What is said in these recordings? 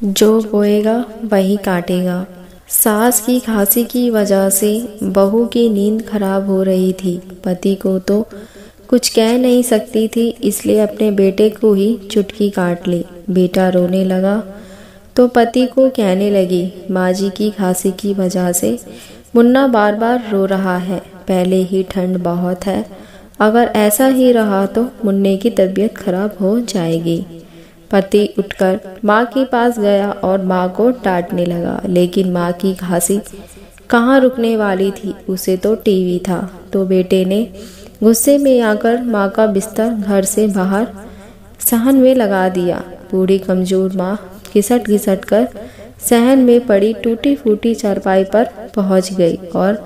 जो बोएगा वही काटेगा। सास की खांसी की वजह से बहू की नींद खराब हो रही थी। पति को तो कुछ कह नहीं सकती थी, इसलिए अपने बेटे को ही चुटकी काट ली। बेटा रोने लगा तो पति को कहने लगी, माँ जी की खांसी की वजह से मुन्ना बार बार रो रहा है। पहले ही ठंड बहुत है, अगर ऐसा ही रहा तो मुन्ने की तबीयत खराब हो जाएगी। पति उठकर माँ के पास गया और माँ को डांटने लगा, लेकिन माँ की खांसी कहाँ रुकने वाली थी, उसे तो टीवी था। तो बेटे ने गुस्से में आकर माँ का बिस्तर घर से बाहर सहन में लगा दिया। बूढ़ी कमजोर माँ घिसट घिसट कर सहन में पड़ी टूटी फूटी चारपाई पर पहुंच गई और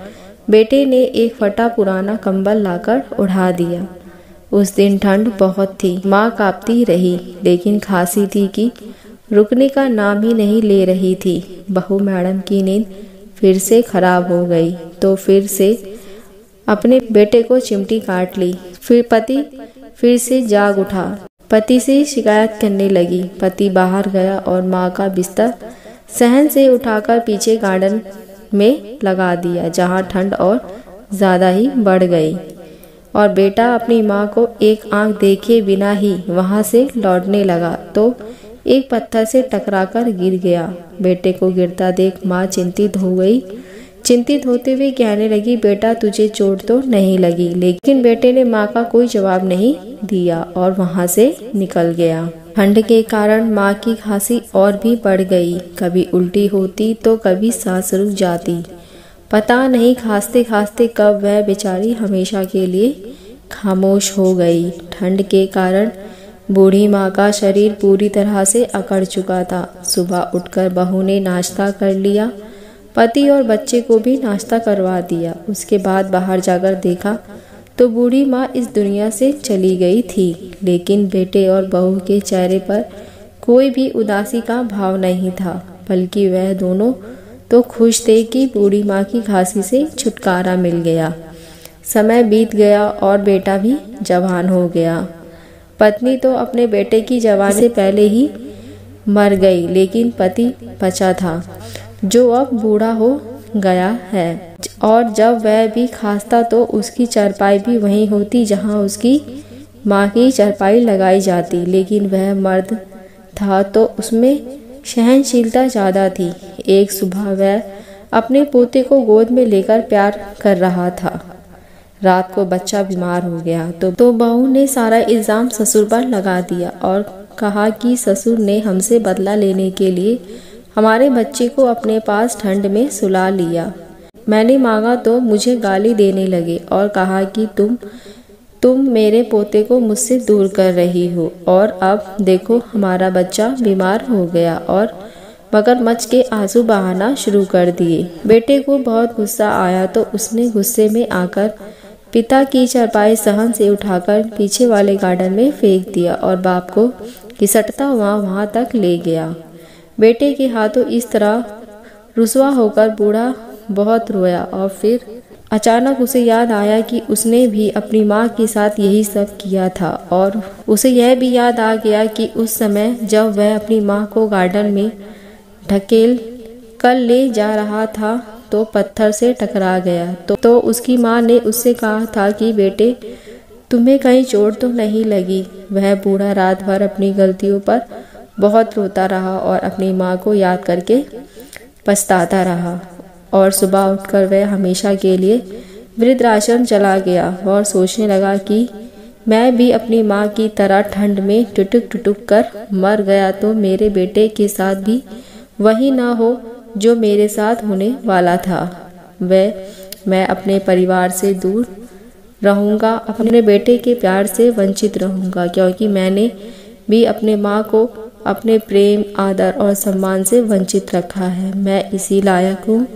बेटे ने एक फटा पुराना कंबल लाकर उड़ा दिया। उस दिन ठंड बहुत थी, माँ कांपती रही, लेकिन खांसी थी कि रुकने का नाम ही नहीं ले रही थी। बहू मैडम की नींद फिर से खराब हो गई तो फिर से अपने बेटे को चिमटी काट ली। फिर पति फिर से जाग उठा, पति से शिकायत करने लगी। पति बाहर गया और माँ का बिस्तर सहन से उठाकर पीछे गार्डन में लगा दिया, जहाँ ठंड और ज़्यादा ही बढ़ गई। और बेटा अपनी माँ को एक आंख देखे बिना ही वहाँ से लौटने लगा तो एक पत्थर से टकराकर गिर गया। बेटे को गिरता देख माँ चिंतित हो गई। चिंतित होते हुए कहने लगी, बेटा तुझे चोट तो नहीं लगी? लेकिन बेटे ने माँ का कोई जवाब नहीं दिया और वहाँ से निकल गया। ठंड के कारण माँ की खांसी और भी बढ़ गई। कभी उल्टी होती तो कभी सांस रुक जाती। पता नहीं खांसते खांसते कब वह बेचारी हमेशा के लिए खामोश हो गई। ठंड के कारण बूढ़ी माँ का शरीर पूरी तरह से अकड़ चुका था। सुबह उठकर बहू ने नाश्ता कर लिया, पति और बच्चे को भी नाश्ता करवा दिया। उसके बाद बाहर जाकर देखा तो बूढ़ी माँ इस दुनिया से चली गई थी, लेकिन बेटे और बहू के चेहरे पर कोई भी उदासी का भाव नहीं था, बल्कि वह दोनों तो खुश थे कि बूढ़ी माँ की खांसी से छुटकारा मिल गया। समय बीत गया और बेटा भी जवान हो गया। पत्नी तो अपने बेटे की जवानी से पहले ही मर गई, लेकिन पति बचा था, जो अब बूढ़ा हो गया है। और जब वह भी खांसता तो उसकी चारपाई भी वहीं होती जहां उसकी माँ की चारपाई लगाई जाती, लेकिन वह मर्द था तो उसमें सहनशीलता ज़्यादा थी। एक सुबह वह अपने पोते को गोद में लेकर प्यार कर रहा था। रात को बच्चा बीमार हो गया तो बहू ने सारा इल्ज़ाम ससुर पर लगा दिया और कहा कि ससुर ने हमसे बदला लेने के लिए हमारे बच्चे को अपने पास ठंड में सुला लिया। मैंने मांगा तो मुझे गाली देने लगे और कहा कि तुम मेरे पोते को मुझसे दूर कर रही हो। और अब देखो हमारा बच्चा बीमार हो गया। और मगरमच्छ के आंसू बहाना शुरू कर दिए। बेटे को बहुत गुस्सा आया तो उसने गुस्से में आकर पिता की चारपाई सहन से उठाकर पीछे वाले गार्डन में फेंक दिया और बाप को घिसटता हुआ वहां तक ले गया। बेटे के हाथों इस तरह रुसवा होकर बूढ़ा बहुत रोया और फिर अचानक उसे याद आया कि उसने भी अपनी माँ के साथ यही सब किया था। और उसे यह भी याद आ गया कि उस समय जब वह अपनी माँ को गार्डन में ढकेल कर ले जा रहा था तो पत्थर से टकरा गया। तो उसकी माँ ने उससे कहा था कि बेटे तुम्हें कहीं चोट तो नहीं लगी। वह बूढ़ा रात भर अपनी गलतियों पर बहुत रोता रहा और अपनी माँ को याद करके पछताता रहा। और सुबह उठकर वह हमेशा के लिए वृद्धाश्रम चला गया और सोचने लगा कि मैं भी अपनी माँ की तरह ठंड में टुटुक टुटुक कर मर गया तो मेरे बेटे के साथ भी वही ना हो जो मेरे साथ होने वाला था। मैं अपने परिवार से दूर रहूँगा, अपने बेटे के प्यार से वंचित रहूँगा, क्योंकि मैंने भी अपने माँ को अपने प्रेम, आदर और सम्मान से वंचित रखा है। मैं इसी लायक हूँ,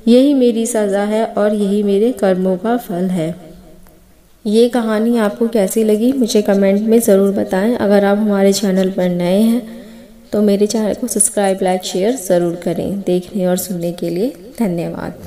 यही मेरी सज़ा है और यही मेरे कर्मों का फल है। ये कहानी आपको कैसी लगी मुझे कमेंट में ज़रूर बताएं। अगर आप हमारे चैनल पर नए हैं तो मेरे चैनल को सब्सक्राइब, लाइक, शेयर ज़रूर करें। देखने और सुनने के लिए धन्यवाद।